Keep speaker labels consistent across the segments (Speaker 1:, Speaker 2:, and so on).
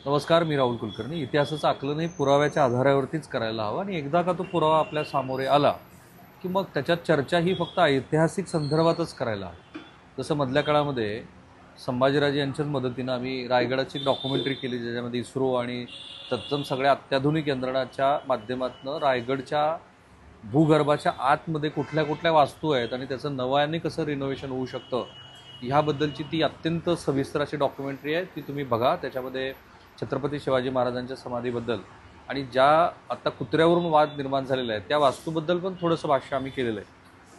Speaker 1: नमस्कार, मी राहुल कुलकर्णी. इतिहासाचं आकलन हे पुराव्याच्या आधारावरतीच करायला हवं आणि एकदा का तो पुरावा आपल्या समोर आला की मग त्याच्यात चर्चा ही फक्त ऐतिहासिक संदर्भातच करायला हवी. जसं मधल्या काळामध्ये संभाजीराजे यांच्याच मदतीनं आम्ही रायगडाची डॉक्युमेंटरी केली, ज्याच्यामध्ये इस्रो आणि तत्सम सगळ्या अत्याधुनिक यंत्रणाच्या माध्यमातून रायगडच्या भूगर्भाच्या आतमध्ये कुठल्या कुठल्या वास्तू आहेत आणि त्याचं नव्याने कसं रिनोव्हेशन होऊ शकतं ह्याबद्दलची ती अत्यंत सविस्तर अशी डॉक्युमेंटरी आहे. ती तुम्ही बघा. त्याच्यामध्ये छत्रपती शिवाजी महाराजांच्या समाधीबद्दल आणि ज्या आत्ता कुत्र्यावरून वाद निर्माण झालेला आहे त्या वास्तूबद्दल पण थोडंसं भाष्य आम्ही केलेलं आहे.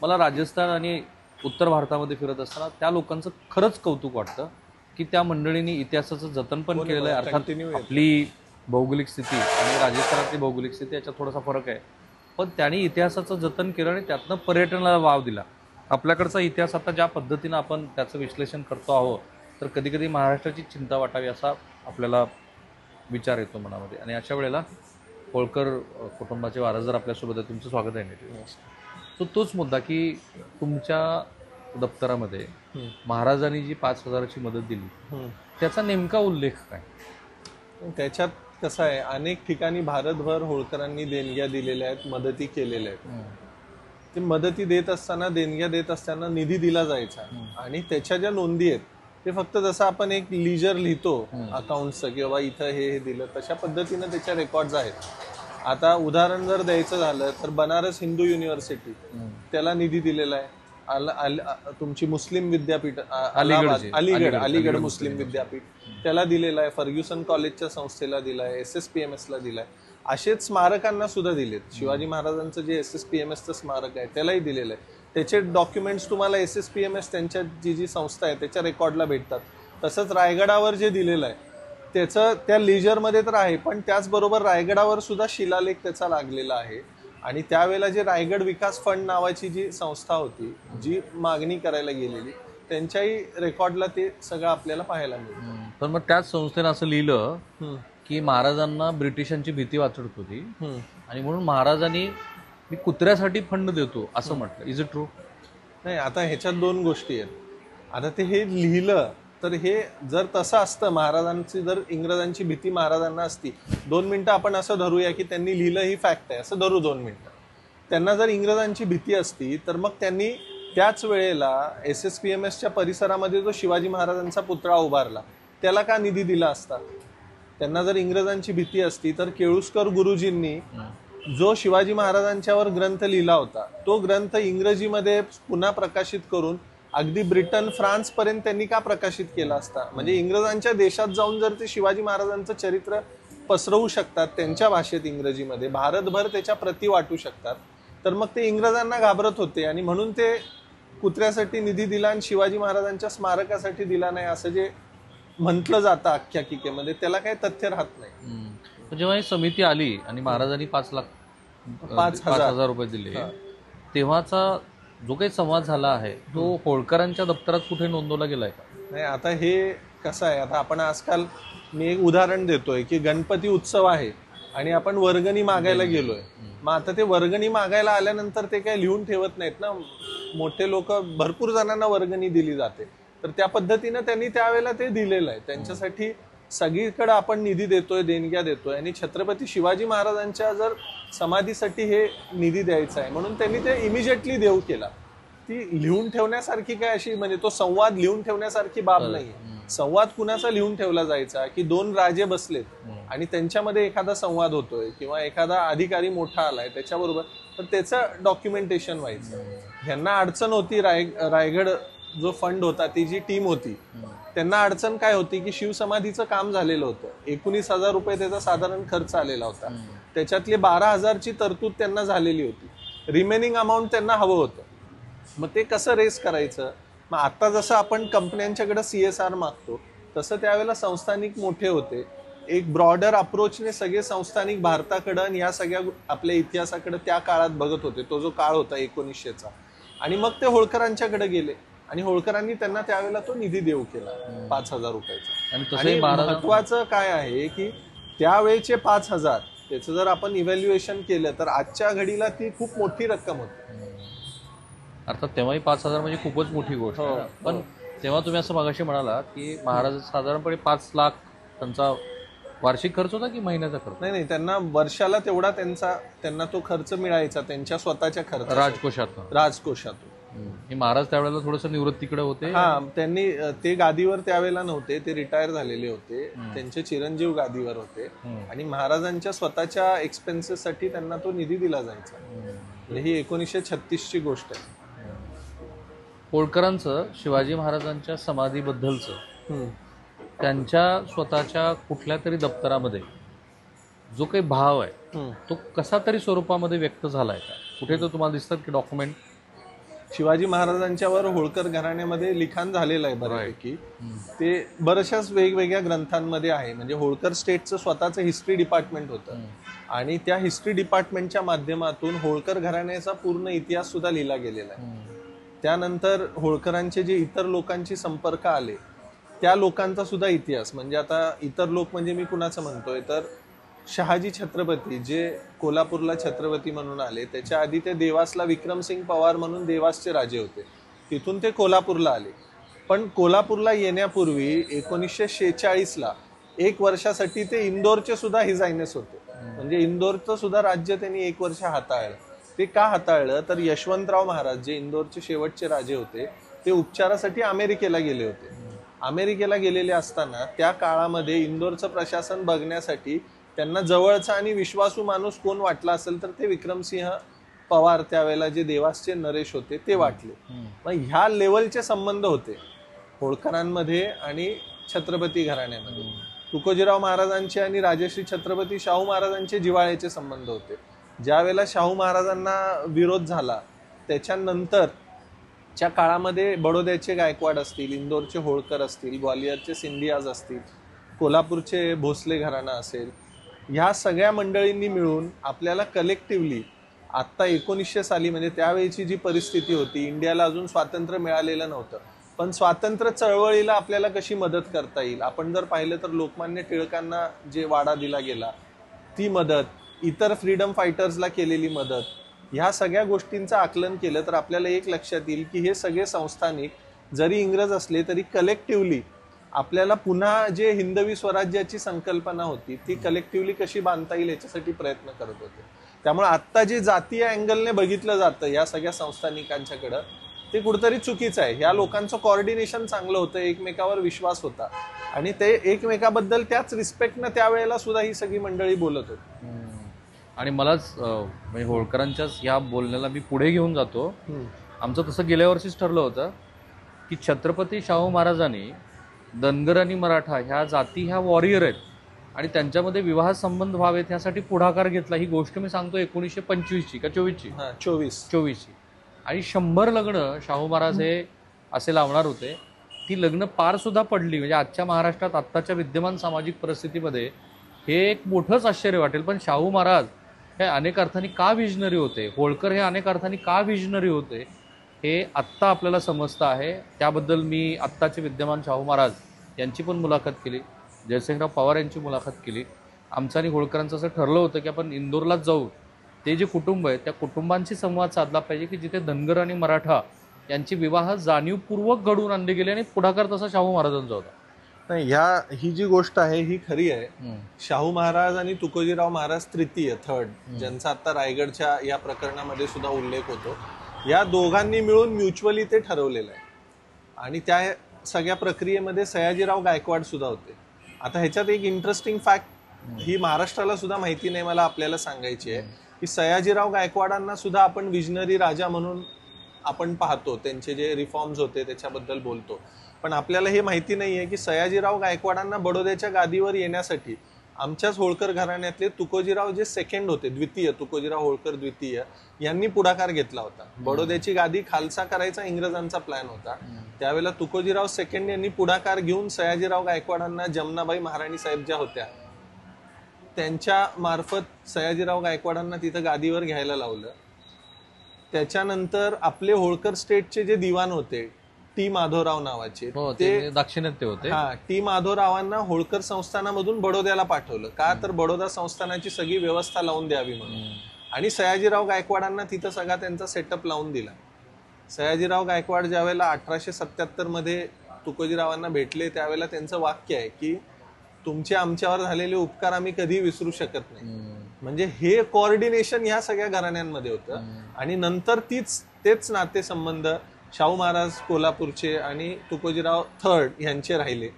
Speaker 1: मला राजस्थान आणि उत्तर भारतामध्ये फिरत असताना त्या लोकांचं खरंच कौतुक वाटतं की त्या मंडळींनी इतिहासाचं जतन पण केलेलं आहे. अर्थात आपली भौगोलिक स्थिती आणि राजस्थानातली भौगोलिक स्थिती याच्यात थोडासा फरक आहे, पण त्यांनी इतिहासाचं जतन केलं आणि त्यातनं पर्यटनाला वाव दिला. आपल्याकडचा इतिहास आता ज्या पद्धतीनं आपण त्याचं विश्लेषण करतो आहोत तर कधी कधी महाराष्ट्राची चिंता वाटावी असा आपल्याला विचार येतो मनामध्ये. आणि अशा वेळेला होळकर कुटुंबाचे वारसदार आपल्यासोबत आहे. तुमचं स्वागत आहे. तो तोच मुद्दा की तुमच्या दप्तरामध्ये महाराजांनी जी 5,000ची मदत दिली त्याचा नेमका उल्लेख काय?
Speaker 2: त्याच्यात कसं आहे, अनेक ठिकाणी भारतभर होळकरांनी देणग्या दिलेल्या आहेत, मदती केलेल्या आहेत. ते मदती देत असताना, देणग्या देत असताना निधी दिला जायचा आणि त्याच्या ज्या नोंदी आहेत ते फक्त जसं आपण एक लिजर लिहितो अकाउंटचं किंवा इथं हे दिलं, तशा पद्धतीनं त्याच्या रेकॉर्ड्स आहेत. आता उदाहरण जर द्यायचं झालं तर बनारस हिंदू युनिव्हर्सिटी त्याला निधी दिलेला आहे. तुमची मुस्लिम विद्यापीठ अलीगड मुस्लिम विद्यापीठ त्याला दिलेला आहे. फर्ग्युसन कॉलेजच्या संस्थेला दिलाय, SSPMS ला दिलाय. असेच स्मारकांना सुद्धा दिलेत. शिवाजी महाराजांचं जे SSPMSचं स्मारक आहे त्यालाही दिलेलं आहे. त्याचे डॉक्युमेंट्स तुम्हाला SSPMS त्यांच्या जी संस्था आहे त्याच्या रेकॉर्डला भेटतात. तसंच रायगडावर जे दिलेलं आहे त्याचं त्या लेजरमध्ये तर आहे, पण त्याचबरोबर रायगडावर सुद्धा शिलालेख त्याचा लागलेला आहे. आणि त्यावेळेला जे रायगड विकास फंड नावाची जी संस्था होती जी मागणी करायला गेलेली, त्यांच्याही रेकॉर्डला ते सगळं आपल्याला पाहायला मिळतं.
Speaker 1: पण मग त्याच संस्थेनं असं लिहिलं की महाराजांना ब्रिटिशांची भीती वाटत होती आणि म्हणून महाराजांनी मी कुत्र्यासाठी फंड देतो असं म्हटलं. Is it true?
Speaker 2: नाही, आता ह्याच्यात दोन गोष्टी आहेत. आता ते हे लिहिलं तर हे जर तसं असतं, महाराजांची जर इंग्रजांची भीती महाराजांना असती, 2 मिनिटं आपण असं धरूया की त्यांनी लिहिलं ही फॅक्ट आहे, असं धरू 2 मिनिटं. त्यांना जर इंग्रजांची भीती असती तर मग त्यांनी त्याच वेळेला SSPMSच्या परिसरामध्ये जो शिवाजी महाराजांचा पुतळा उभारला त्याला का निधी दिला असता? त्यांना जर इंग्रजांची भीती असती तर केळुस्कर गुरुजींनी जो शिवाजी महाराजांच्यावर ग्रंथ लिहिला होता तो ग्रंथ इंग्रजीमध्ये पुन्हा प्रकाशित करून अगदी ब्रिटन, फ्रान्स पर्यंत त्यांनी का प्रकाशित केला असता? म्हणजे इंग्रजांच्या देशात जाऊन जर ते शिवाजी महाराजांचं चरित्र पसरवू शकतात त्यांच्या भाषेत इंग्रजीमध्ये, भारतभर त्याच्या प्रती वाटू शकतात, तर मग ते इंग्रजांना घाबरत होते आणि म्हणून ते कुत्र्यासाठी निधी दिला आणि शिवाजी महाराजांच्या स्मारकासाठी दिला नाही असं जे म्हटलं जातं आख्यायिकेमध्ये, त्याला काही तथ्य राहत नाही.
Speaker 1: जेव्हा ही समिती आली आणि महाराजांनी 5,00,000 रुपये दिले तेव्हाचा जो काही संवाद झाला आहे तो होळकरांच्या दप्तरात कुठे नोंदवला गेलाय का?
Speaker 2: नाही, आता हे कसं आहे, आता आपण आजकाल मी एक उदाहरण देतोय की गणपती उत्सव आहे आणि आपण वर्गणी मागायला गेलोय. मग आता ते वर्गणी मागायला आल्यानंतर ते काही लिहून ठेवत नाहीत ना. मोठे लोक, भरपूर जणांना वर्गणी दिली जाते, तर त्या पद्धतीनं त्यांनी त्यावेळेला ते दिलेलं आहे. त्यांच्यासाठी सगळीकडे आपण निधी देतोय, देणग्या देतोय आणि छत्रपती शिवाजी महाराजांच्या जर समाधीसाठी हे निधी द्यायचा आहे म्हणून त्यांनी ते इमिजिएटली देऊ केला. ती लिहून ठेवण्यासारखी काय अशी, म्हणजे तो संवाद लिहून ठेवण्यासारखी बाब नाही. संवाद कुणाचा लिहून ठेवला जायचा की 2 राजे बसलेत आणि त्यांच्यामध्ये एखादा संवाद होतोय किंवा एखादा अधिकारी मोठा आलाय त्याच्याबरोबर, तर त्याचं डॉक्युमेंटेशन व्हायचं. ह्यांना अडचण होती, रायगड जो फंड होता, ती जी टीम होती, त्यांना अडचण काय होती की शिवसमाधीचं काम झालेलं होतं. 19,000 रुपये त्याचा साधारण खर्च आलेला होता. त्याच्यातली 12,000ची तरतूद त्यांना झालेली होती. रिमेनिंग अमाऊंट त्यांना हवं होतं. मग ते कसं रेस करायचं? मग आता जसं आपण कंपन्यांच्याकडे CSR मागतो तसं त्यावेळेला संस्थानिक मोठे होते. एक ब्रॉडर अप्रोचने सगळे संस्थानिक भारताकडं आणि या सगळ्या आपल्या इतिहासाकडे त्या काळात बघत होते. तो जो काळ होता 1900चा, आणि मग ते होळकरांच्याकडे गेले आणि होळकरांनी त्यांना त्यावेळेला तो निधी देऊ केला 5,000 रुपयाचा. आणि महत्वाचं काय आहे की त्यावेळेचे 5,000 त्याचं जर आपण इव्हॅल्युएशन केलं तर आजच्या घडीला ती खूप मोठी रक्कम होती.
Speaker 1: अर्थात तेव्हाही 5,000 म्हणजे खूपच मोठी गोष्ट. पण तेव्हा तुम्ही असं मगाशी म्हणाला की महाराज साधारणपणे 5 लाख त्यांचा वार्षिक खर्च होता की महिन्याचा खर्च?
Speaker 2: नाही, त्यांना वर्षाला तेवढा त्यांना तो खर्च मिळायचा त्यांच्या स्वतःच्या खर्च
Speaker 1: राजकोषातून.
Speaker 2: राजकोषातून.
Speaker 1: हे महाराज त्यावेळेला थोडंसं निवृत्तीकडे होते.
Speaker 2: हा, त्यांनी ते गादीवर त्यावेळेला नव्हते, ते रिटायर झालेले होते, त्यांचे चिरंजीव गादीवर होते आणि महाराजांच्या स्वतःच्या एक्सपेन्सेससाठी त्यांना तो निधी दिला जायचा. म्हणजे ही 1936ची गोष्ट आहे.
Speaker 1: होळकरांचं शिवाजी महाराजांच्या समाधीबद्दलचं त्यांच्या स्वतःच्या कुठल्या तरी दप्तरामध्ये जो काही भाव आहे तो कसा तरी स्वरूपामध्ये व्यक्त झालाय का? कुठे तो तुम्हाला दिसतात की डॉक्युमेंट?
Speaker 2: शिवाजी महाराजांच्यावर होळकर घराण्यामध्ये लिखाण झालेलं आहे बऱ्यापैकी. ते बऱ्याचशाच वेगवेगळ्या ग्रंथांमध्ये आहे. म्हणजे होळकर स्टेटचं स्वतःचं हिस्ट्री डिपार्टमेंट होतं आणि त्या हिस्ट्री डिपार्टमेंटच्या माध्यमातून होळकर घराण्याचा पूर्ण इतिहास सुद्धा लिहिला गेलेला आहे. त्यानंतर होळकरांचे जे इतर लोकांशी संपर्क आले त्या लोकांचा सुद्धा इतिहास, म्हणजे आता इतर लोक म्हणजे मी कुणाचं म्हणतोय तर शहाजी छत्रपती जे कोल्हापूरला छत्रपती म्हणून आले, त्याच्या आधी ते देवासला विक्रमसिंग पवार म्हणून देवासचे राजे होते, तिथून ते कोल्हापूरला आले. पण कोल्हापूरला येण्यापूर्वी 1946ला 1 वर्षासाठी ते इंदोरचे सुद्धा हिज हायनेस होते. म्हणजे इंदोरचं सुद्धा राज्य त्यांनी 1 वर्ष हाताळलं. ते का हाताळलं तर यशवंतराव महाराज जे इंदोरचे शेवटचे राजे होते ते उपचारासाठी अमेरिकेला गेले होते. अमेरिकेला गेलेले असताना त्या काळामध्ये इंदोरचं प्रशासन बघण्यासाठी त्यांना जवळचा आणि विश्वासू माणूस कोण वाटला असेल तर ते विक्रमसिंह पवार, त्यावेळेला जे देवासचे नरेश होते ते वाटले. मग ह्या लेवलचे संबंध होते होळकरांमध्ये आणि छत्रपती घराण्यामध्ये. तुकोजीराव महाराजांचे आणि राजश्री छत्रपती शाहू महाराजांचे जिव्हाळ्याचे संबंध होते. ज्या वेळेला शाहू महाराजांना विरोध झाला त्याच्यानंतरच्या काळामध्ये बडोद्याचे गायकवाड असतील, इंदोरचे होळकर असतील, ग्वालियरचे सिंधियाज असतील, कोल्हापूरचे भोसले घराणा असेल, ह्या सगळ्या मंडळींनी मिळून आपल्याला कलेक्टिव्हली आत्ता 1900 साली, म्हणजे त्यावेळीची जी परिस्थिती होती, इंडियाला अजून स्वातंत्र्य मिळालेलं नव्हतं, पण स्वातंत्र्य चळवळीला आपल्याला कशी मदत करता येईल. आपण जर पाहिलं तर लोकमान्य टिळकांना जे वाडा दिला गेला ती मदत, इतर फ्रीडम फायटर्सला केलेली मदत, ह्या सगळ्या गोष्टींचं आकलन केलं तर आपल्याला एक लक्षात येईल की हे सगळे संस्थानिक जरी इंग्रज असले तरी कलेक्टिव्हली आपल्याला पुन्हा जे हिंदवी स्वराज्याची संकल्पना होती ती कलेक्टिव्हली कशी बांधता येईल याच्यासाठी प्रयत्न करत होते. त्यामुळे आत्ता जे जातीय अँगलने बघितलं जातं या सगळ्या संस्थानिकांच्याकडं ते कुठेतरी चुकीचं आहे. ह्या लोकांचं कोऑर्डिनेशन चांगलं होतं, एकमेकावर विश्वास होता आणि ते एकमेकाबद्दल त्याच रिस्पेक्टनं त्यावेळेला सुद्धा ही सगळी मंडळी बोलत होती.
Speaker 1: आणि मलाच म्हणजे होळकरांच्याच ह्या बोलण्याला मी पुढे घेऊन जातो. आमचं तसं गेल्या वर्षीच ठरलं होतं की छत्रपती शाहू महाराजांनी धनगर आणि मराठा ह्या जाती ह्या वॉरियर आहेत आणि त्यांच्यामध्ये विवाह संबंध व्हावेत ह्यासाठी पुढाकार घेतला. ही गोष्ट मी सांगतो 1925ची का 24ची? 24ची. आणि 100 लग्न शाहू महाराज हे असे लावणार होते. ती लग्न पार सुद्धा पडली. म्हणजे आजच्या महाराष्ट्रात आत्ताच्या विद्यमान सामाजिक परिस्थितीमध्ये हे एक मोठंच आश्चर्य वाटेल. पण शाहू महाराज हे अनेक अर्थांनी का विजनरी होते, होळकर हे अनेक अर्थांनी का विजनरी होते, हे आत्ता आपल्याला समजतं आहे. त्याबद्दल मी आत्ताचे विद्यमान शाहू महाराज यांची पण मुलाखत केली, जयसिंगराव पवार यांची मुलाखत केली. आमचं आणि होळकरांचं असं ठरलं होतं की आपण इंदोरलाच जाऊ, ते जे कुटुंब आहे त्या कुटुंबांशी संवाद साधला पाहिजे की जिथे धनगर आणि मराठा यांची विवाह जाणीवपूर्वक घडवून आणले गेले आणि पुढाकार तसा शाहू महाराजांचा होता.
Speaker 2: नाही, ही जी गोष्ट आहे ही खरी आहे. शाहू महाराज आणि तुकोजीराव महाराज तृतीय, थर्ड, ज्यांचा आता रायगडच्या या प्रकरणामध्ये सुद्धा उल्लेख होतो, या दोघांनी मिळून म्युच्युअली ते ठरवलेलं आहे. आणि त्या सगळ्या प्रक्रियेमध्ये सयाजीराव गायकवाड सुद्धा होते. आता ह्याच्यात एक इंटरेस्टिंग फॅक्ट ही महाराष्ट्राला सुद्धा माहिती नाही, मला आपल्याला सांगायची आहे की सयाजीराव गायकवाडांना सुद्धा आपण विजनरी राजा म्हणून आपण पाहतो, त्यांचे जे रिफॉर्म्स होते त्याच्याबद्दल बोलतो. पण आपल्याला हे माहिती नाही आहे की सयाजीराव गायकवाडांना बडोद्याच्या गादीवर येण्यासाठी आमच्याच होळकर घराण्यातले तुकोजीराव जे सेकंड होते, द्वितीय, तुकोजीराव होळकर द्वितीय यांनी पुढाकार घेतला होता. बडोद्याची गादी खालसा करायचा इंग्रजांचा प्लॅन होता. त्यावेळेला तुकोजीराव सेकंड यांनी पुढाकार घेऊन सयाजीराव गायकवाडांना जमनाबाई महाराणी साहेब ज्या होत्या त्यांच्या मार्फत सयाजीराव गायकवाडांना तिथं गादीवर घ्यायला लावलं. त्याच्यानंतर आपले होळकर स्टेटचे जे दिवाण होते टी माधवराव नावाचे,
Speaker 1: ते दाक्षिणात्य होते.
Speaker 2: टी माधवरावांना होळकर संस्थानामधून बडोद्याला पाठवलं. का तर बडोदा संस्थानाची सगळी व्यवस्था लावून द्यावी म्हणून. आणि सयाजीराव गायकवाडांना तिथं सगळा त्यांचा सेटअप लावून दिला. सयाजीराव गायकवाड ज्यावेळेला 1877 मध्ये तुकोजीरावांना भेटले त्यावेळेला त्यांचं वाक्य आहे की तुमचे आमच्यावर झालेले उपकार आम्ही कधी विसरू शकत नाही. म्हणजे हे कोऑर्डिनेशन ह्या सगळ्या घराण्यांमध्ये होतं. आणि नंतर तेच नातेसंबंध शाहू महाराज कोल्हापूरचे आणि तुकोजीराव थर्ड यांचे राहिले.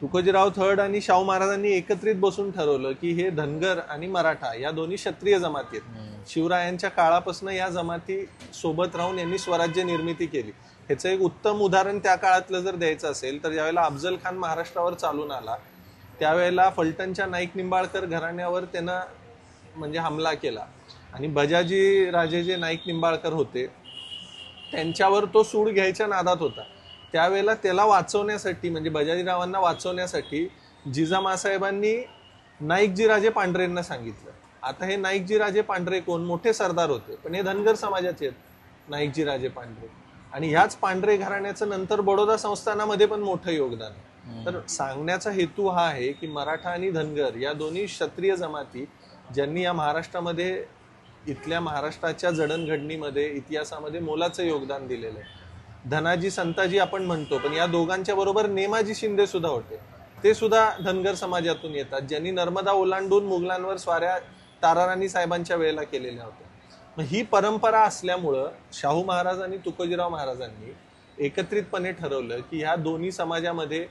Speaker 2: तुकोजीराव थर्ड आणि शाहू महाराजांनी एकत्रित बसून ठरवलं की हे धनगर आणि मराठा या दोन्ही क्षत्रिय जमाती आहेत. शिवरायांच्या काळापासून या जमाती सोबत राहून यांनी स्वराज्य निर्मिती केली. ह्याचं एक उत्तम उदाहरण त्या काळातलं जर द्यायचं असेल तर ज्यावेळेला अफजल खान महाराष्ट्रावर चालून आला त्यावेळेला फलटणच्या नाईक निंबाळकर घराण्यावर त्यानं म्हणजे हमला केला आणि बजाजी राजे जे नाईक निंबाळकर होते त्यांच्यावर तो सूड घ्यायच्या नादात होता. त्यावेळेला त्याला वाचवण्यासाठी म्हणजे बजाजीरावांना वाचवण्यासाठी जिजामासाहेबांनी नाईकजी राजे पांढरेंना सांगितलं. आता हे नाईकजी राजे पांढरे कोण? मोठे सरदार होते पण हे धनगर समाजाचे आहेत नाईकजी राजे पांढरे. आणि ह्याच पांढरे घराण्याचं नंतर बडोदा संस्थानामध्ये पण मोठं योगदान आहे. तर सांगण्याचा हेतू हा आहे की मराठा आणि धनगर या दोन्ही क्षत्रिय जमाती ज्यांनी या महाराष्ट्रामध्ये इथल्या महाराष्ट्राच्या जडणघडणीमध्ये इतिहासामध्ये मोलाचं योगदान दिलेलं आहे. धनाजी संताजी आपण म्हणतो पण या दोघांच्या बरोबर नेमाजी शिंदे सुद्धा होते. ते सुद्धा धनगर समाजातून येतात ज्यांनी नर्मदा ओलांडून मुघलांवर स्वाऱ्या ताराराणी साहेबांच्या वेळेला केलेल्या होत्या. मग ही परंपरा असल्यामुळं शाहू महाराज आणि तुकोजीराव महाराजांनी एकत्रितपणे ठरवलं की ह्या दोन्ही समाजामध्ये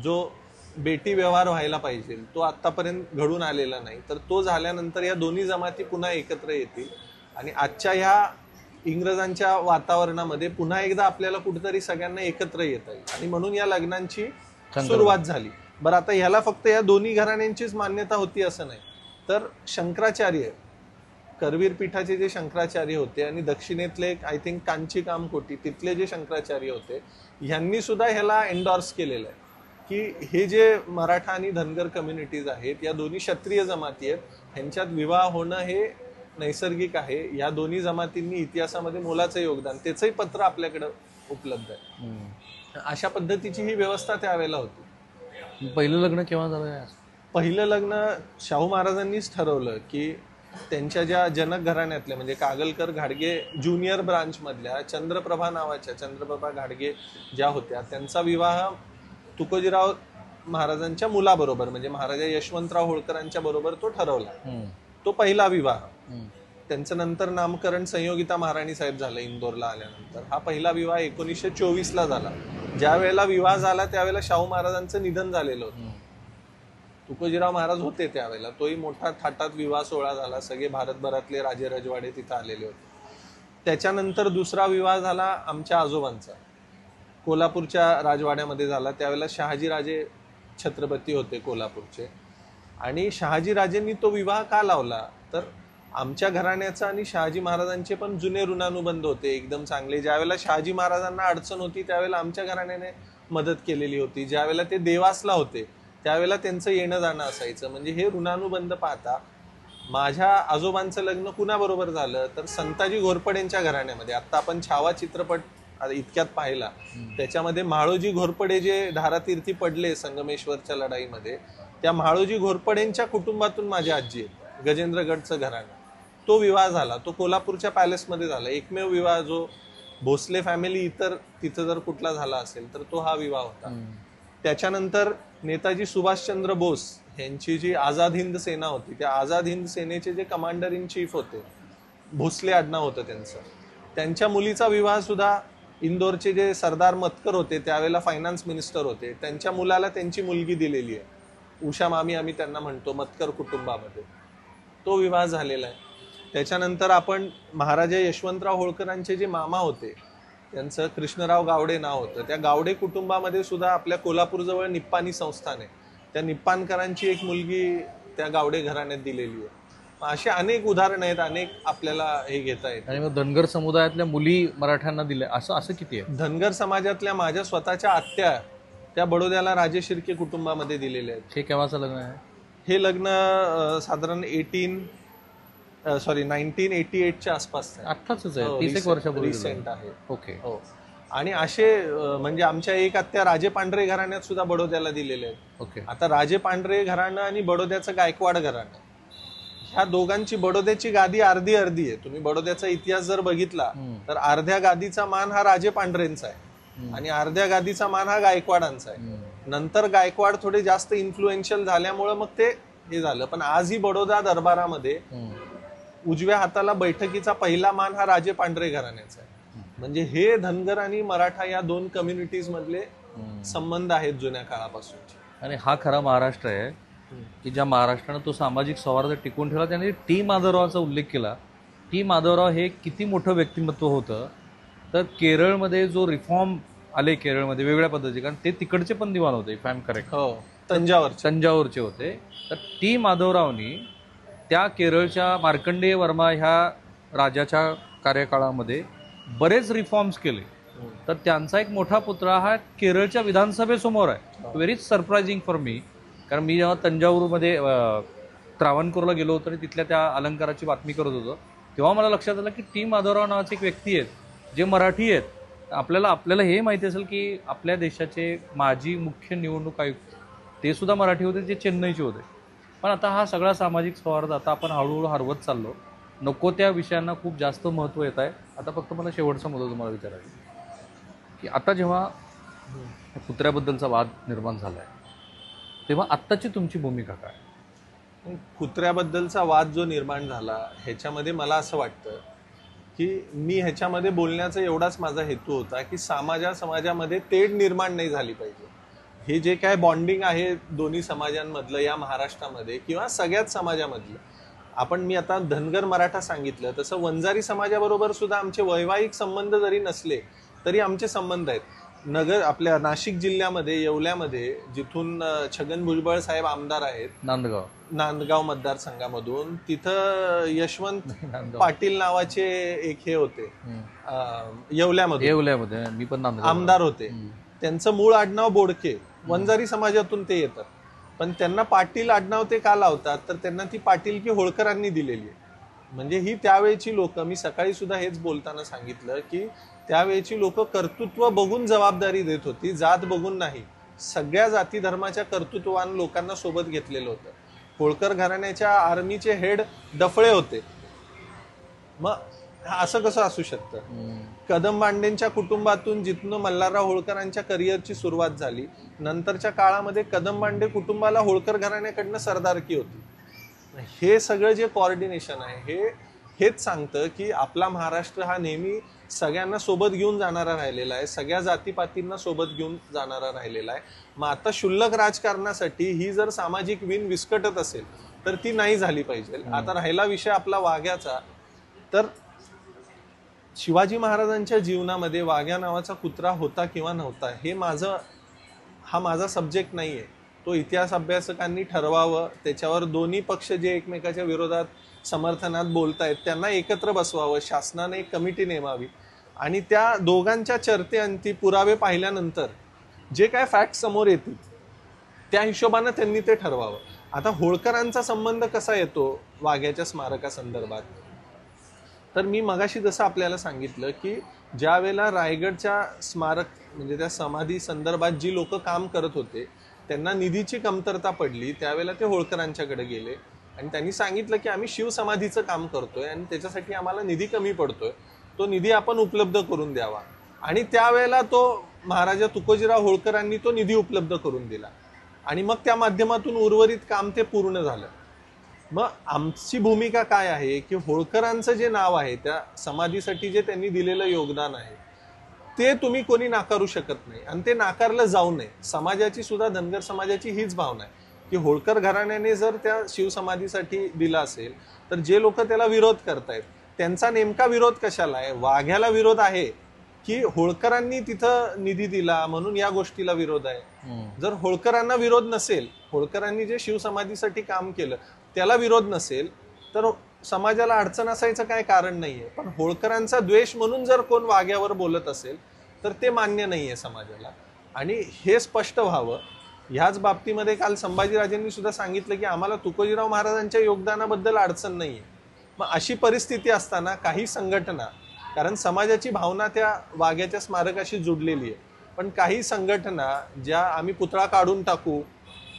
Speaker 2: जो बेटी व्यवहार व्हायला पाहिजे तो आतापर्यंत घडून आलेला नाही. तर तो झाल्यानंतर या दोन्ही जमाती पुन्हा एकत्र येतील आणि आजच्या ह्या इंग्रजांच्या वातावरणामध्ये पुन्हा एकदा आपल्याला कुठेतरी सगळ्यांना एकत्र येता येईल आणि म्हणून या लग्नांची सुरुवात झाली. बरं, आता ह्याला फक्त या दोन्ही घराण्यांचीच मान्यता होती असं नाही, तर शंकराचार्य करवीर पीठाचे जे शंकराचार्य होते आणि दक्षिणेतले आय थिंक कांची कामकोटी तिथले जे शंकराचार्य होते यांनी सुद्धा ह्याला एन्डॉर्स केलेलं आहे की हे जे मराठा आणि धनगर कम्युनिटीज आहेत या दोन्ही क्षत्रिय जमाती आहेत ह्यांच्यात विवाह होणं हे नैसर्गिक आहे. या दोन्ही जमातींनी इतिहासामध्ये मोलाचं योगदान त्याचंही पत्र आपल्याकडे उपलब्ध आहे. अशा पद्धतीची ही व्यवस्था त्यावेळेला होती.
Speaker 1: पहिलं लग्न केव्हा झालं?
Speaker 2: पहिलं लग्न शाहू महाराजांनीच ठरवलं की त्यांच्या ज्या जनक घराण्यातल्या म्हणजे कागलकर घाडगे ज्युनियर ब्रांच मधल्या चंद्रप्रभा घाडगे ज्या होत्या त्यांचा विवाह तुकोजीराव महाराजांच्या मुलाबरोबर म्हणजे महाराजा यशवंतराव होळकरांच्या बरोबर तो ठरवला. तो पहिला विवाह. त्यांचं नंतर नामकरण संयोगिता महाराणी साहेब झालं इंदोरला आल्यानंतर. हा पहिला विवाह 1924 ला झाला. ज्या वेळेला विवाह झाला त्यावेळेला शाहू महाराजांचं निधन झालेलं होतं. तुकोजीराव महाराज होते त्यावेळेला. तोही मोठा थाटात विवाह सोहळा झाला. सगळे भारतभरातले राजे रजवाडे तिथं आलेले होते. त्याच्यानंतर दुसरा विवाह झाला आमच्या आजोबांचा कोल्हापूरच्या राजवाड्यामध्ये झाला. त्यावेळेला शहाजीराजे छत्रपती होते कोल्हापूरचे आणि शहाजीराजेंनी तो विवाह का लावला तर आमच्या घराण्याचा आणि शहाजी महाराजांचे पण जुने ऋणानुबंध होते एकदम चांगले. ज्यावेळेला शहाजी महाराजांना अडचण होती त्यावेळेला आमच्या घराण्याने मदत केलेली होती. ज्यावेळेला ते देवासला होते त्यावेळेला त्यांचं येणं जाणं असायचं. म्हणजे हे ऋणानुबंध पाहता माझ्या आजोबांचं लग्न कुणाबरोबर झालं तर संताजी घोरपडेंच्या घराण्यामध्ये. आता आपण छावा चित्रपट इतक्यात पाहिला त्याच्यामध्ये म्हाळोजी घोरपडे जे धारातीर्थी पडले संगमेश्वरच्या लढाईमध्ये त्या म्हाळोजी घोरपडेंच्या कुटुंबातून माझी आजी आहे. गजेंद्रगडचं घराणं. तो विवाह झाला. तो कोल्हापूरच्या पॅलेसमध्ये झाला. एकमेव विवाह जो भोसले फॅमिली इतर तिथं जर कुठला झाला असेल तर तो हा विवाह होता. त्याच्यानंतर नेताजी सुभाषचंद्र बोस यांची जी आझाद हिंद सेना होती त्या आझाद हिंद सेनेचे जे कमांडर इन चीफ होते भोसले आडनाव होतं त्यांचं. त्यांच्या मुलीचा विवाह सुद्धा इंदोरचे जे सरदार मतकर होते त्यावेळेला फायनान्स मिनिस्टर होते त्यांच्या मुलाला त्यांची मुलगी दिलेली आहे. उषा मामी आम्ही त्यांना म्हणतो मतकर कुटुंबामध्ये. तो विवाह झालेला आहे. त्याच्यानंतर आपण महाराजा यशवंतराव होळकरांचे जे मामा होते त्यांचं कृष्णराव गावडे नाव होतं. त्या गावडे कुटुंबामध्ये सुद्धा आपल्या कोल्हापूरजवळ निप्पाणी संस्थान आहे. त्या निप्पाणकरांची एक मुलगी त्या गावडे घराण्यात दिलेली आहे. असे अनेक उदाहरण आहेत. अनेक आपल्याला हे घेता येत.
Speaker 1: आणि मग धनगर समुदायातल्या मुली मराठ्यांना दिल्या असं किती आहे?
Speaker 2: धनगर समाजातल्या माझ्या स्वतःच्या आत्या त्या बडोद्याला राजे शिर्के कुटुंबामध्ये दिलेले आहेत.
Speaker 1: हे केव्हाचं लग्न आहे?
Speaker 2: हे लग्न साधारण 1988च्या आसपास आहे.
Speaker 1: आत्ताच आहे. 30 वर्षापूर्वी
Speaker 2: रिसेंट आहे.
Speaker 1: ओके.
Speaker 2: हो. आणि असे म्हणजे आमच्या एक आत्या राजे पांढरे घराण्यात सुद्धा बडोद्याला दिलेले आहेत.
Speaker 1: ओके.
Speaker 2: आता राजे पांढरे घराणं आणि बडोद्याचं गायकवाड घराणं ह्या दोघांची बडोद्याची गादी अर्धी आहे. तुम्ही बडोद्याचा इतिहास जर बघितला तर अर्ध्या गादीचा मान हा राजे पांढरेंचा आहे आणि अर्ध्या गादीचा मान हा गायकवाडांचा आहे. नंतर गायकवाड थोडे जास्त इन्फ्लुएन्शियल झाल्यामुळं मग ते हे झालं. पण आजही बडोदा दरबारामध्ये उजव्या हाताला बैठकीचा पहिला मान हा राजे पांढरे घराण्याचा आहे. म्हणजे हे धनगर आणि मराठा या दोन कम्युनिटीज मधले संबंध आहेत जुन्या काळापासूनचे.
Speaker 1: आणि हा खरा महाराष्ट्र आहे की ज्या महाराष्ट्रानं तो सामाजिक सौहार्द टिकून ठेवला. त्याने टी माधवरावाचा उल्लेख केला. टी माधवराव हे किती मोठं व्यक्तिमत्व होतं. तर केरळमध्ये जो रिफॉर्म आले केरळमध्ये वेगवेगळ्या पद्धती, कारण ते तिकडचे पण दिवाण होते इफ आय एम करेक्ट.
Speaker 2: हो, तंजावरचे
Speaker 1: होते. तर टी माधवरावनी त्या केरळच्या मार्कंडेय वर्मा ह्या राजाच्या कार्यकाळामध्ये बरेच रिफॉर्म्स केले. तर त्यांचा एक मोठा पुतळा हा केरळच्या विधानसभेसमोर आहे. व्हेरी सरप्रायझिंग फॉर मी, कारण मी जेव्हा तंजावूरमध्ये त्रावणकोरला गेलो होतो आणि तिथल्या त्या अलंकाराची बातमी करत होतो, तेव्हा मला लक्षात आलं की टी माधवराव नावाचे एक व्यक्ती आहेत जे मराठी आहेत. आपल्याला हे माहिती असेल की आपल्या देशाचे माजी मुख्य निवडणूक आयुक्त ते सुद्धा मराठी होते, जे चेन्नईचे होते. पण आता हा सगळा सामाजिक सौहार्द आता आपण हळूहळू हरवत चाललो. नको त्या विषयांना खूप जास्त महत्त्व येत आहे. आता फक्त मला शेवटचा मुद्दा तुम्हाला विचारायचा की आता जेव्हा कुत्र्याबद्दलचा वाद निर्माण झाला आहे तेव्हा आत्ताची तुमची भूमिका काय?
Speaker 2: कुत्र्याबद्दलचा वाद जो निर्माण झाला ह्याच्यामध्ये मला असं वाटतं की मी ह्याच्यामध्ये बोलण्याचा एवढाच माझा हेतू होता की समाजामध्ये तेढ निर्माण नाही झाली पाहिजे. हे जे काय बॉन्डिंग आहे दोन्ही समाजांमधलं या महाराष्ट्रामध्ये किंवा सगळ्याच समाजामधलं, मी आता धनगर मराठा सांगितलं तसं वंजारी समाजाबरोबर सुद्धा आमचे वैवाहिक संबंध जरी नसले तरी आमचे संबंध आहेत. आपल्या नाशिक जिल्ह्यामध्ये येवल्यामध्ये जिथून छगन भुजबळ साहेब आमदार आहेत, नांदगाव मतदारसंघामधून, तिथं यशवंत पाटील नावाचे एक हे होते येवल्यामध्ये
Speaker 1: मी पण
Speaker 2: आमदार होते. त्यांचं मूळ आडनाव बोडके, वंजारी समाजातून ते येतात. पण त्यांना पाटील आडनाव ते का लावतात तर त्यांना ती पाटीलकी होळकरांनी दिलेली आहे. म्हणजे ही त्यावेळची लोक, मी सकाळी सुद्धा हेच बोलताना सांगितलं की त्यावेळची लोक कर्तृत्व बघून जबाबदारी देत होती, जात बघून नाही. सगळ्या जाती धर्माच्या कर्तृत्ववान लोकांना सोबत घेतलेलं होतं. होळकर घराण्याच्या आर्मीचे हेड डफळे होते. मग असं कसं असू शकतं? कदम बांडेंच्या कुटुंबातून जिथून मल्हारराव होळकरांच्या करिअरची सुरुवात झाली, नंतरच्या काळामध्ये कदम बांडे कुटुंबाला होळकर घराण्याकडनं सरदारकी होती. हे सगळं जे कोऑर्डिनेशन आहे हेच सांगतं की आपला महाराष्ट्र हा नेहमी सगळ्यांना सोबत घेऊन जाणारा राहिलेला आहे, सगळ्या जातीपातींना सोबत घेऊन जाणारा राहिलेला आहे. मग आता क्षुल्लक राजकारणासाठी ही जर सामाजिक विण विस्कटत असेल तर ती नाही झाली पाहिजे. आता राहिला विषय आपला वाघ्याचा, तर शिवाजी महाराजांच्या जीवनामध्ये वाघ्या नावाचा कुत्रा होता किंवा नव्हता हे हा माझा सब्जेक्ट नाहीये. तो इतिहास अभ्यासकांनी ठरवावं. त्याच्यावर दोन्ही पक्ष जे एकमेकाच्या विरोधात समर्थनात बोलतायत त्यांना एकत्र बसवावं, शासनाने एक कमिटी नेमावी आणि त्या दोघांच्या चर्चेअंती पुरावे पाहिल्यानंतर जे काय फॅक्ट समोर येतील त्या हिशोबानं त्यांनी ते ठरवावं. आता होळकरांचा संबंध कसा येतो वाघ्याच्या स्मारकासंदर्भात, तर मी मगाशी जसं आपल्याला सांगितलं की ज्या वेळेला रायगडच्या स्मारक म्हणजे त्या समाधी संदर्भात जी लोक काम करत होते त्यांना निधीची कमतरता पडली, त्यावेळेला ते होळकरांच्याकडे गेले आणि त्यांनी सांगितलं की आम्ही शिवसमाधीचं काम करतोय आणि त्याच्यासाठी आम्हाला निधी कमी पडतोय, तो निधी आपण उपलब्ध करून द्यावा. आणि त्यावेळेला तो महाराजा तुकोजीराव होळकरांनी तो निधी उपलब्ध करून दिला आणि मग त्या माध्यमातून उर्वरित काम ते पूर्ण झालं. मग आमची भूमिका काय आहे की होळकरांचं जे नाव आहे त्या समाधीसाठी जे त्यांनी दिलेलं योगदान आहे ते तुम्ही कोणी नाकारू शकत नाही आणि ते नाकारलं जाऊ नये. समाजाची सुद्धा, धनगर समाजाची हीच भावना आहे की होळकर घराण्याने जर त्या शिवसमाधीसाठी दिला असेल तर जे लोक त्याला विरोध करतायत त्यांचा नेमका विरोध कशाला आहे? वाघ्याला विरोध आहे की होळकरांनी तिथं निधी दिला म्हणून या गोष्टीला विरोध आहे? जर होळकरांना विरोध नसेल, होळकरांनी जे शिवसमाधीसाठी काम केलं त्याला विरोध नसेल तर समाजाला अडचण असायचं काय कारण नाहीये. पण होळकरांचा द्वेष म्हणून जर कोण वाघ्यावर बोलत असेल तर ते मान्य नाहीये समाजाला आणि हे स्पष्ट व्हावं. ह्याच बाबतीमध्ये काल संभाजीराजेंनी सुद्धा सांगितलं की आम्हाला तुकोजीराव महाराजांच्या योगदानाबद्दल अडचण नाहीये. मग अशी परिस्थिती असताना काही संघटना, कारण समाजाची भावना त्या वाघ्याच्या स्मारकाशी जुडलेली आहे, पण काही संघटना ज्या आम्ही पुतळा काढून टाकू,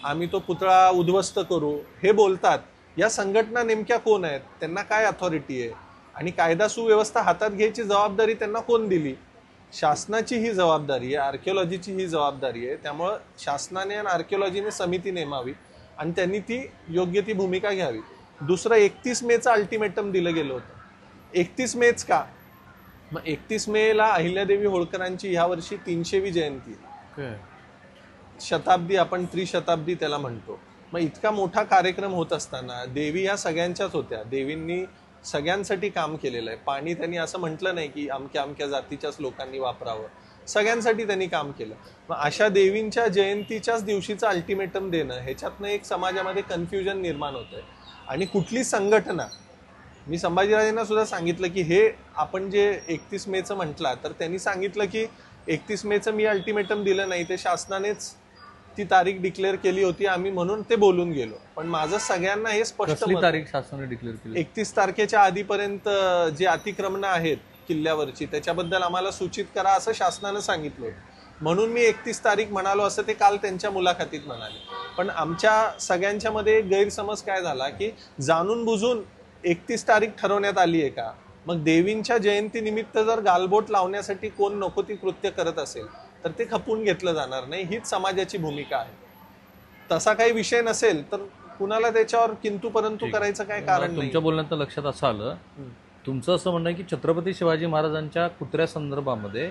Speaker 2: आम्ही तो पुतळा उद्ध्वस्त करू हे बोलतात, या संघटना नेमक्या कोण आहेत? त्यांना काय अथॉरिटी आहे आणि कायदा सुव्यवस्था हातात घ्यायची जबाबदारी त्यांना कोण दिली? शासनाची ही जबाबदारी आहे, आर्किओलॉजीची ही जबाबदारी आहे. त्यामुळं शासनाने आणि आर्किओलॉजीने समिती नेमावी आणि त्यांनी ती योग्य ती भूमिका घ्यावी. दुसरं 31 मेचं अल्टिमेटम दिलं गेलं होतं. 31 मेच का? मग 31 मेला अहिल्यादेवी होळकरांची ह्या वर्षी 300वी जयंती आहे. शताब्दी, आपण त्रिशताब्दी त्याला म्हणतो. मग इतका मोठा कार्यक्रम होत असताना देवी ह्या सगळ्यांच्याच होत्या. देवींनी सगळ्यांसाठी काम केलेलं आहे. पाणी त्यांनी असं म्हटलं नाही की अमक्या अमक्या जातीच्याच लोकांनी वापरावं, सगळ्यांसाठी त्यांनी काम केलं. मग अशा देवींच्या जयंतीच्याच दिवशीचं अल्टिमेटम देणं, ह्याच्यातनं एक समाजामध्ये कन्फ्युजन निर्माण होतंय. आणि कुठली संघटना, मी संभाजीराजेंना सुद्धा सांगितलं की हे आपण जे 31 मेचं म्हटलं, तर त्यांनी सांगितलं की 31 मेचं मी अल्टिमेटम दिलं नाही, ते शासनानेच ती तारीख डिक्लेअर केली होती, आम्ही म्हणून ते बोलून गेलो. पण माझं सगळ्यांना हे स्पष्ट
Speaker 1: तारीख शासनाने डिक्लेअर केली?
Speaker 2: 31 तारखेच्या आधीपर्यंत जे अतिक्रमणं आहेत किल्ल्यावरची, त्याच्याबद्दल आम्हाला सूचित करा असं शासनानं सांगितलं होतं. म्हणून मी 31 तारीख म्हणालो असं ते काल त्यांच्या मुलाखतीत म्हणाले. पण आमच्या सगळ्यांच्या मध्ये एक गैरसमज काय झाला की जाणून बुजून 31 तारीख ठरवण्यात आली आहे का? मग देवींच्या जयंतीनिमित्त जर गालबोट लावण्यासाठी कोण नको ती कृत्य करत असेल तर ते खपून घेतलं जाणार नाही, हीच समाजाची भूमिका आहे. तसा काही विषय नसेल तर कुणाला त्याच्यावर किंतु परंतु करायचं काय कारण नाही.
Speaker 1: तुमच्या बोलण्यात लक्षात असं आलं, तुमचं असं म्हणणं आहे की छत्रपती शिवाजी महाराजांच्या कुत्र्या संदर्भामध्ये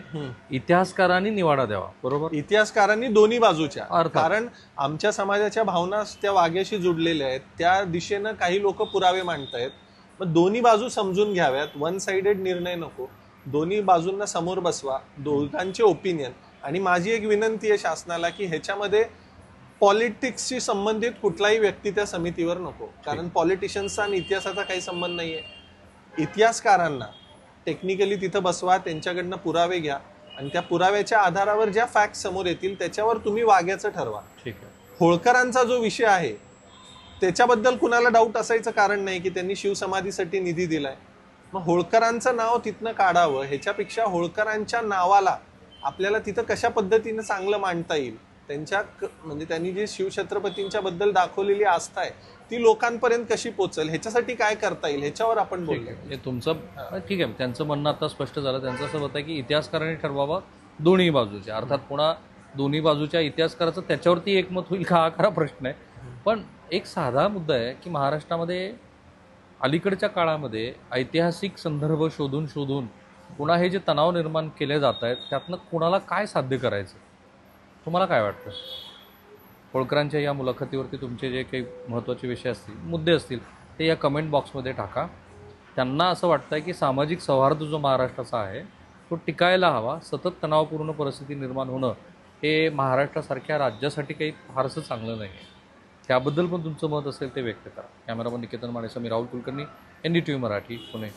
Speaker 1: इतिहासकारांनी निवाडा द्यावा, बरोबर?
Speaker 2: इतिहासकारांनी दोन्ही बाजूच्या, कारण आमच्या समाजाच्या भावना त्या वाघ्याशी जुडलेल्या आहेत, त्या दिशेनं काही लोक पुरावे मांडतायत. मग दोन्ही बाजू समजून घ्याव्यात, वन साइडेड निर्णय नको, दोन्ही बाजूंना समोर बसवा, दोघांचे ओपिनियन. आणि माझी एक विनंती आहे शासनाला की ह्याच्यामध्ये पॉलिटिक्सशी संबंधित कुठलाही व्यक्ती त्या समितीवर नको, कारण पॉलिटिशियन्सचा आणि इतिहासाचा काही संबंध नाहीये. इतिहासकारांना टेक्निकली तिथं बसवा, त्यांच्याकडनं पुरावे घ्या आणि त्या पुराव्याच्या आधारावर ज्या फॅक्ट समोर येतील त्याच्यावर तुम्ही वाग्याचं ठरवा.
Speaker 1: ठीक आहे.
Speaker 2: होळकरांचा जो विषय आहे त्याच्याबद्दल कुणाला डाऊट असायचं कारण नाही की त्यांनी शिवसमाधीसाठी निधी दिलाय. मग होळकरांचं नाव तिथनं काढावं, ह्याच्यापेक्षा होळकरांच्या नावाला आपल्याला तिथं कशा पद्धतीनं चांगलं मांडता येईल, त्यांच्या म्हणजे त्यांनी जी शिवछत्रपतींच्या बद्दल दाखवलेली आस्था आहे ती लोकांपर्यंत कशी पोहोचेल, ह्याच्यासाठी काय करता येईल, ह्याच्यावर आपण बोलूया.
Speaker 1: हे तुमचं ठीक आहे, त्यांचं म्हणणं आता स्पष्ट झालं. त्यांचं असं होतं की इतिहासकारांनी ठरवावं दोन्ही बाजूचे, अर्थात पुन्हा दोन्ही बाजूच्या इतिहासकाराचं त्याच्यावरती एकमत होईल का हा खरा प्रश्न आहे. पण एक साधा मुद्दा आहे की महाराष्ट्रामध्ये अलीकडच्या काळामध्ये ऐतिहासिक संदर्भ शोधून शोधून पुन्हा हे जे तणाव निर्माण केले जात आहेत त्यातनं कुणाला काय साध्य करायचं, तुम्हाला काय वाटतं? होळकरांच्या या मुलाखतीवरती तुमचे जे काही महत्त्वाचे विषय असतील, मुद्दे असतील, ते या कमेंट बॉक्समध्ये टाका. त्यांना असं वाटतं आहे की सामाजिक सौहार्द जो महाराष्ट्राचा आहे तो टिकायला हवा. सतत तणावपूर्ण परिस्थिती निर्माण होणं हे महाराष्ट्रासारख्या राज्यासाठी काही फारसं चांगलं नाही आहे. त्याबद्दल पण तुमचं मत असेल ते व्यक्त करा. कॅमेरामन निकेतन मानेसह मी राहुल कुलकर्णी, NDTV मराठी, पुणे.